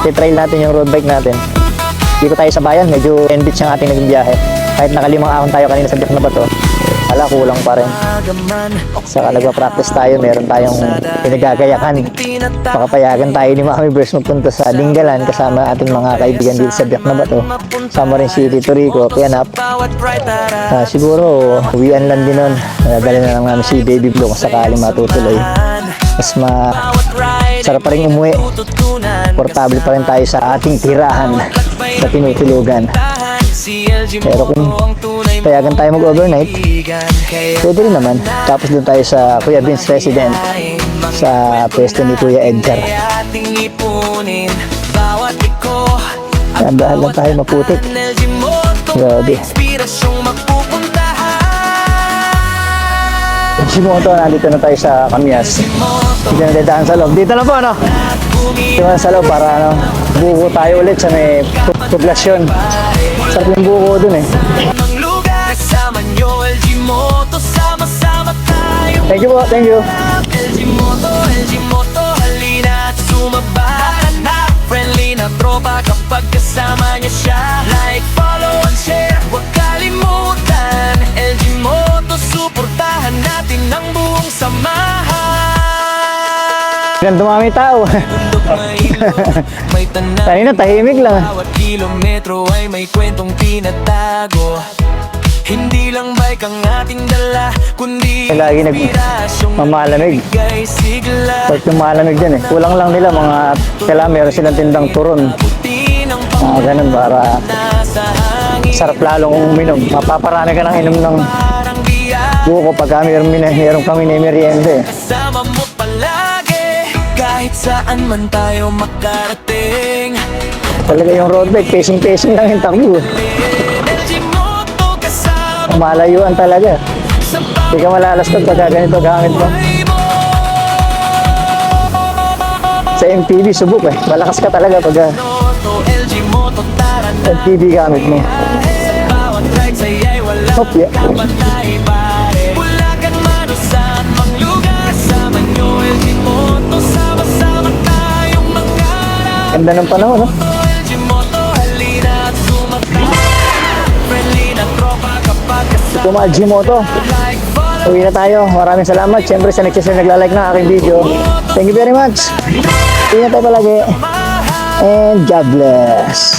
Titrail natin yung road bike natin. Dito tayo sa bayan, medyo endich ang ating naging biyahe. Kahit nakalimang ahon tayo kanina sa Biak na Bato, wala, kulang pa rin. Saka nagpa-practice tayo, meron tayong pinagagayakan. Makapayagan tayo ni Mami Bears magpunta sa Dinggalan kasama ating mga kaibigan dito sa Biak na Bato. Sama rin si Tito Rico, Pianap. Siguro, uwian lang din nun. Dali na lang namin si Baby Blue kung sakaling matutuloy. Mas sarap pa rin umuwi. Portable pa rin tayo sa ating tirahan sa tinutulugan. Pero kung payagan tayo mag-overnight, pwede rin naman. Tapos doon tayo sa Kuya Vince Resident sa pwesto ni Kuya Edgar. Dahan lang tayo, maputik. Grabe. Shimoto, nandito na tayo sa Kamias. Dito na dadaan sa loob. Dito na po, ano? Dito na sa loob para buko tayo ulit sa may poblasyon. Sarap yung buko dun eh. Thank you po, thank you. Friendly na tropa kapag kasama niya siya. Like, follow and share, huwag kalimutan. LG Moto, suportahan natin ang buong samahan. Ganun dumami tao. Kanina tahimik lang. Bawat kilometro ay may kwentong tinatago. Hindi lang bike ang ating dala, kundi lagi nagmamalamig. Pag yung malamig dyan eh. Kulang lang nila mga kailangan meron silang tindang turon. Ganun para sarap lalong uminom. Mapaparami ka ng inom ng buko pagka meron kami ni merienda eh. Kahit saan man tayo makarating. Talaga yung road bike, pacing lang yung takbo. Malayuan talaga. Hindi ka malalastot pagka ganito gamit mo. Sa MTB subok eh. Malakas ka talaga pagka MTB gamit mo. Hop, yeah. Ganda ng panahon, no? Ito mga Gmoto. Uwi na tayo. Maraming salamat. Siyempre sa nagsishare naglalike ng aking video. Thank you very much. Uwi na tayo palagi. And God bless.